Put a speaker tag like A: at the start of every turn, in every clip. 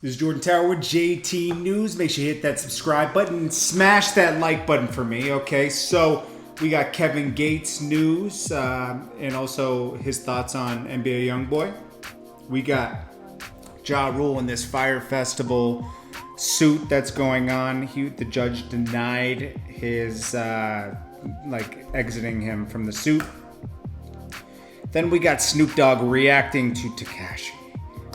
A: This is Jordan Tower with JT News. Make sure you hit that subscribe button. Smash that like button for me, okay? So we got Kevin Gates news and also his thoughts on NBA YoungBoy. We got Ja Rule in this Fyre Festival suit that's going on. The judge denied his exiting him from the suit. Then we got Snoop Dogg reacting to Tekashi.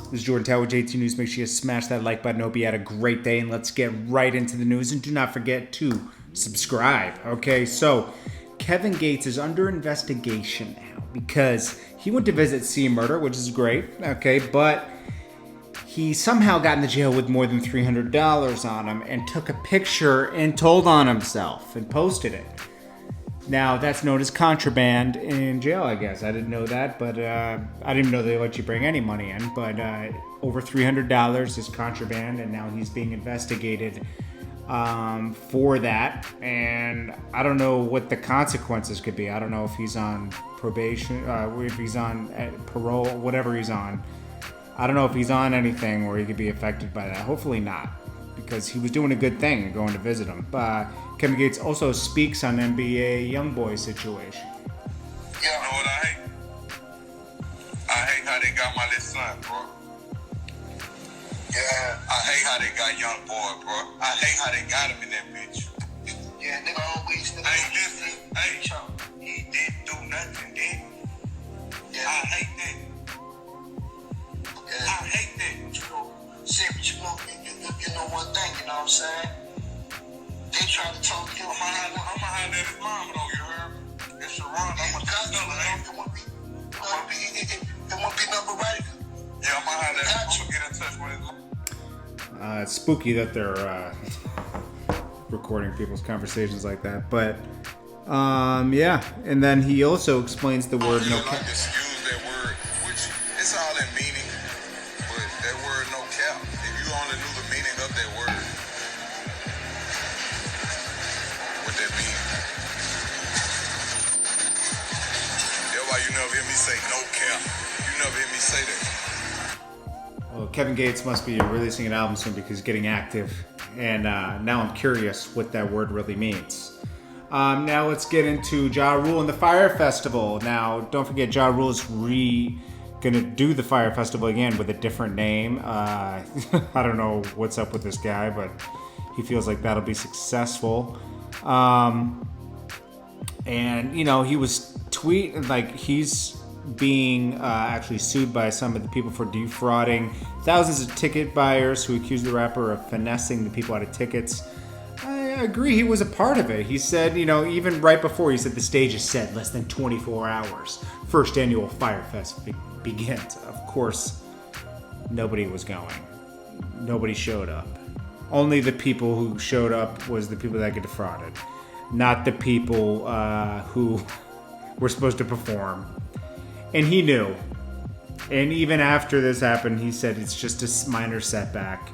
A: This is Jordan Tower with JT News. Make sure you smash that like button. Hope you had a great day, and let's get right into the news. And do not forget to subscribe. Okay, so Kevin Gates is under investigation now because he went to visit C Murder, which is great. Okay, but he somehow got in the jail with more than $300 on him and took a picture and told on himself and posted it. Now, that's known as contraband in jail, I guess. I didn't know that, but I didn't even know they let you bring any money in. But over $300 is contraband, and now he's being investigated for that. And I don't know what the consequences could be. I don't know if he's on probation, if he's on parole, whatever he's on. I don't know if he's on anything where he could be affected by that. Hopefully not, because he was doing a good thing going to visit him. Kevin Gates also speaks on NBA YoungBoy situation.
B: You know what I hate? I hate how they got my little son, bro. Yeah. I hate how they got young boy, bro. I hate how they got him in that bitch. Yeah, nigga always. Hey, listen. Hey, he didn't do nothing, did yeah. I hate that. Yeah. I hate that. You know one thing, you know what I'm saying? They trying to talk to him. I'm gonna holler at his mama though, you heard? It's Sharon. I'm gonna tell her, it won't be number right. Yeah, I'm gonna holler at him. I'm gonna get in touch with his mama.
A: It's spooky that they're recording people's conversations like that, but yeah. And then he also explains the word no cap.
B: Excuse that word, which it's all in meaning, but that word no cap. If you only knew the meaning of that word. You never hear me say no cap. You never hear me say that.
A: Well, Kevin Gates must be releasing an album soon because he's getting active. And now I'm curious what that word really means. Now let's get into Ja Rule and the Fyre Festival. Now, don't forget, Ja Rule is gonna do the Fyre Festival again with a different name. I don't know what's up with this guy, but he feels like that'll be successful. And, you know, he was he's being actually sued by some of the people for defrauding thousands of ticket buyers who accused the rapper of finessing the people out of tickets. I agree, he was a part of it. He said, you know, even right before, he said the stage is set, less than 24 hours. First annual Fyre Fest begins. Of course, nobody was going. Nobody showed up. Only the people who showed up was the people that get defrauded. Not the people who were supposed to perform. And he knew. And even after this happened, he said it's just a minor setback.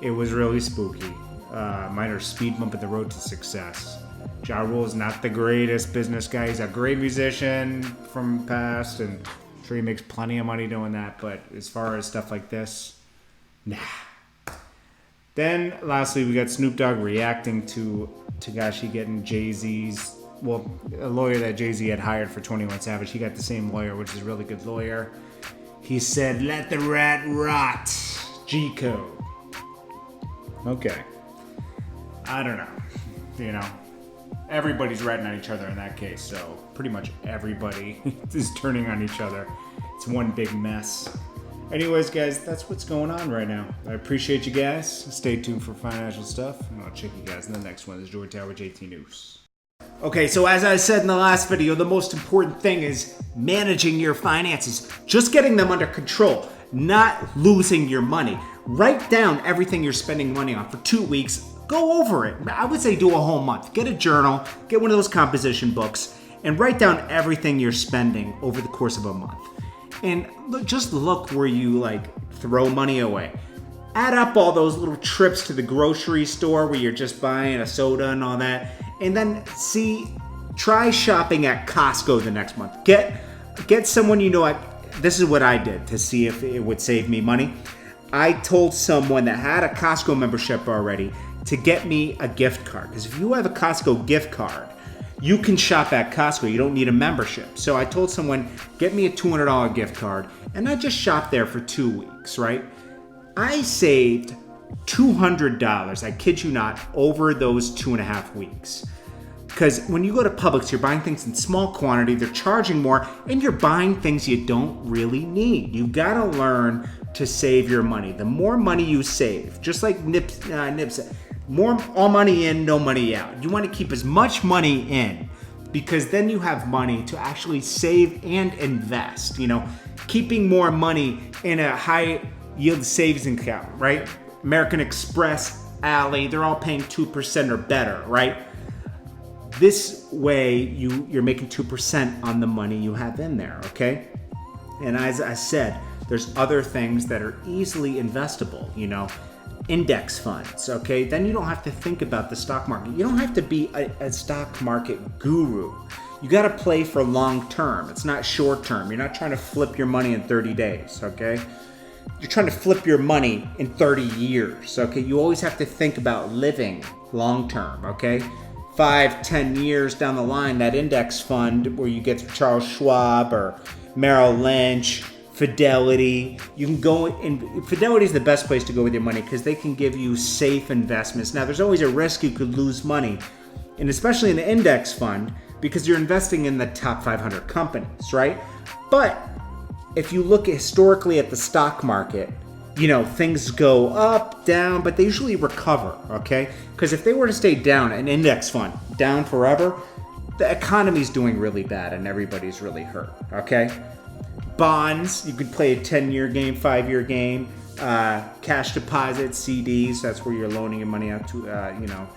A: It was really spooky. Minor speed bump at the road to success. Ja Rule is not the greatest business guy. He's a great musician from past, and I'm sure he makes plenty of money doing that. But as far as stuff like this, nah. Then, lastly, we got Snoop Dogg reacting to Tekashi getting Jay-Z's, a lawyer that Jay-Z had hired for 21 Savage. He got the same lawyer, which is a really good lawyer. He said, let the rat rot. G-code. Okay. I don't know. You know, everybody's ratting on each other in that case, so pretty much everybody is turning on each other. It's one big mess. Anyways, guys, that's what's going on right now. I appreciate you guys. Stay tuned for financial stuff, and I'll check you guys in the next one. This is Jordan Tower, JT News. Okay, so as I said in the last video, the most important thing is managing your finances. Just getting them under control, not losing your money. Write down everything you're spending money on for 2 weeks. Go over it. I would say do a whole month. Get a journal, get one of those composition books, and write down everything you're spending over the course of a month. And just look where you throw money away. Add up all those little trips to the grocery store where you're just buying a soda and all that. And then try shopping at Costco the next month. Get someone you know. This is what I did to see if it would save me money. I told someone that had a Costco membership already to get me a gift card. Because if you have a Costco gift card, you can shop at Costco. You don't need a membership. So I told someone, get me a $200 gift card. And I just shopped there for 2 weeks, right? I saved $200, I kid you not, over those 2.5 weeks. Because when you go to Publix, you're buying things in small quantity, they're charging more, and you're buying things you don't really need. You gotta learn to save your money. The more money you save, just like Nip said, all money in, no money out. You want to keep as much money in because then you have money to actually save and invest. Keeping more money in a high yield savings account, right? American Express, Ally, they're all paying 2% or better, right? This way, you're making 2% on the money you have in there, okay? And as I said, there's other things that are easily investable, index funds, okay? Then you don't have to think about the stock market. You don't have to be a stock market guru. You got to play for long term. It's not short term. You're not trying to flip your money in 30 days, okay? You're trying to flip your money in 30 years, okay? You always have to think about living long term, okay? 5-10 years down the line, that index fund where you get Charles Schwab or Merrill Lynch, Fidelity, you can go in. Fidelity is the best place to go with your money because they can give you safe investments. Now, there's always a risk you could lose money, and especially in the index fund because you're investing in the top 500 companies, right? But if you look historically at the stock market, things go up, down, but they usually recover, okay? Because if they were to stay down, an index fund, down forever, the economy's doing really bad and everybody's really hurt, okay? Bonds, you could play a 10-year game, 5-year game. Cash deposits, CDs, that's where you're loaning your money out to,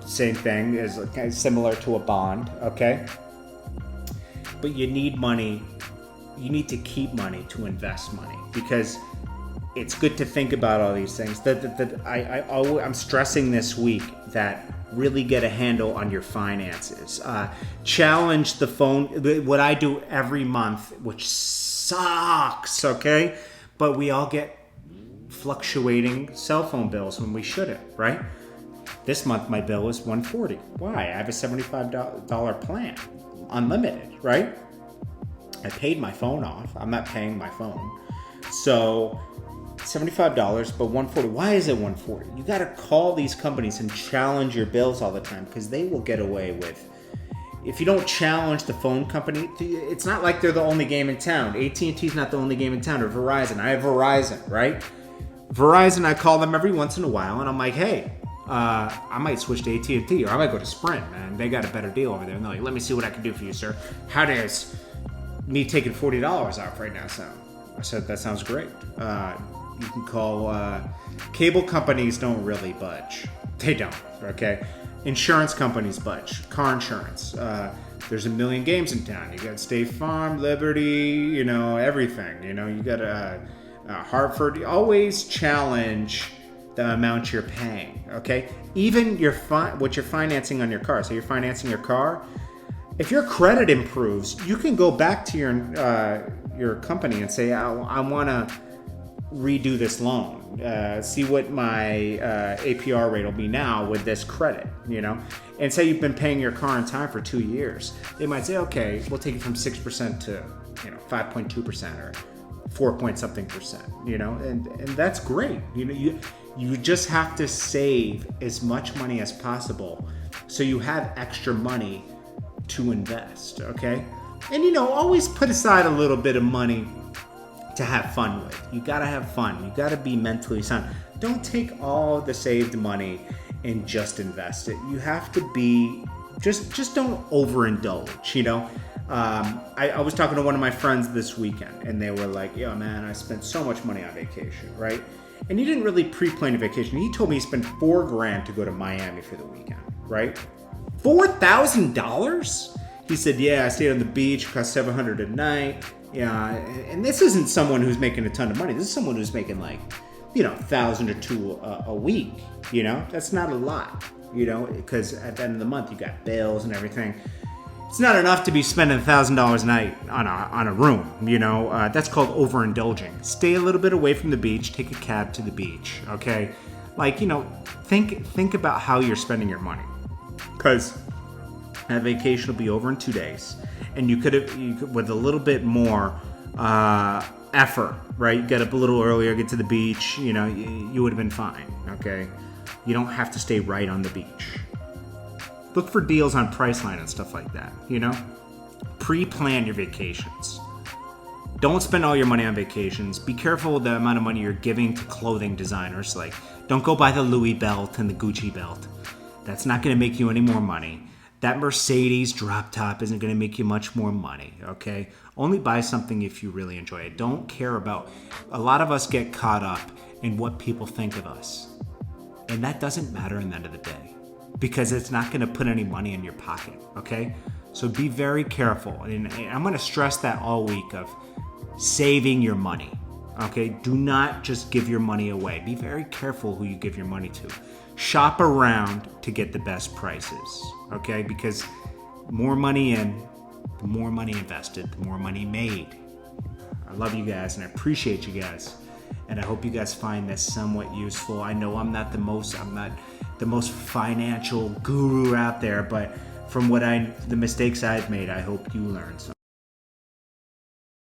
A: same thing, is similar to a bond, okay? But you need money. You need to keep money to invest money because it's good to think about all these things. I'm stressing this week that really get a handle on your finances. Challenge the phone. What I do every month, which sucks, okay? But we all get fluctuating cell phone bills when we shouldn't, right? This month my bill is $140. Why? I have a $75 plan, unlimited, right? I paid my phone off. I'm not paying my phone. So $75, but $140. Why is it $140? You got to call these companies and challenge your bills all the time because they will get away with. If you don't challenge the phone company, it's not like they're the only game in town. AT&T's not the only game in town, or Verizon. I have Verizon, right? Verizon, I call them every once in a while, and I'm like, hey, I might switch to AT&T, or I might go to Sprint, man. They got a better deal over there. And they're like, let me see what I can do for you, sir. How does me taking $40 off right now sound? I said, that sounds great. You can call cable companies don't really budge. They don't, okay? Insurance companies budge. Car insurance. There's a million games in town. You got State Farm, Liberty, everything. You got Hartford. Always challenge the amount you're paying, okay? Even what you're financing on your car. So you're financing your car. If your credit improves, you can go back to your company and say, I want to redo this loan. See what my APR rate will be now with this credit, And say you've been paying your car on time for 2 years. They might say, okay, we'll take it from 6% to 5.2% or 4-point-something%, and that's great. You just have to save as much money as possible so you have extra money to invest, okay? And always put aside a little bit of money to have fun with. You gotta have fun. You gotta be mentally sound. Don't take all the saved money and just invest it. You have to be, just don't overindulge, I was talking to one of my friends this weekend and they were like, yo man, I spent so much money on vacation, right? And he didn't really pre-plan a vacation. He told me he spent $4,000 to go to Miami for the weekend, right? $4,000? He said, yeah, I stayed on the beach, cost $700 a night. Yeah, and this isn't someone who's making a ton of money. This is someone who's making like, $1,000 or $2,000 a week. That's not a lot, because at the end of the month you got bills and everything. It's not enough to be spending $1,000 a night on a room, you know. That's called overindulging. Stay a little bit away from the beach. Take a cab to the beach, okay? Like, you know, think about how you're spending your money, because that vacation will be over in 2 days, and you could with a little bit more effort, right? Get up a little earlier, get to the beach. You know, you would have been fine, okay? You don't have to stay right on the beach. Look for deals on Priceline and stuff like that, you know? Pre-plan your vacations. Don't spend all your money on vacations. Be careful with the amount of money you're giving to clothing designers. Like, don't go buy the Louis belt and the Gucci belt. That's not going to make you any more money. That Mercedes drop top isn't going to make you much more money, okay? Only buy something if you really enjoy it. Don't care about... A lot of us get caught up in what people think of us. And that doesn't matter in the end of the day, because it's not going to put any money in your pocket, okay? So be very careful. And I'm going to stress that all week of saving your money, okay? Do not just give your money away. Be very careful who you give your money to. Shop around to get the best prices, okay? Because more money in, the more money invested, the more money made. I love you guys and I appreciate you guys. And I hope you guys find this somewhat useful. I know I'm not the most financial guru out there, but from the mistakes I've made, I hope you learn something.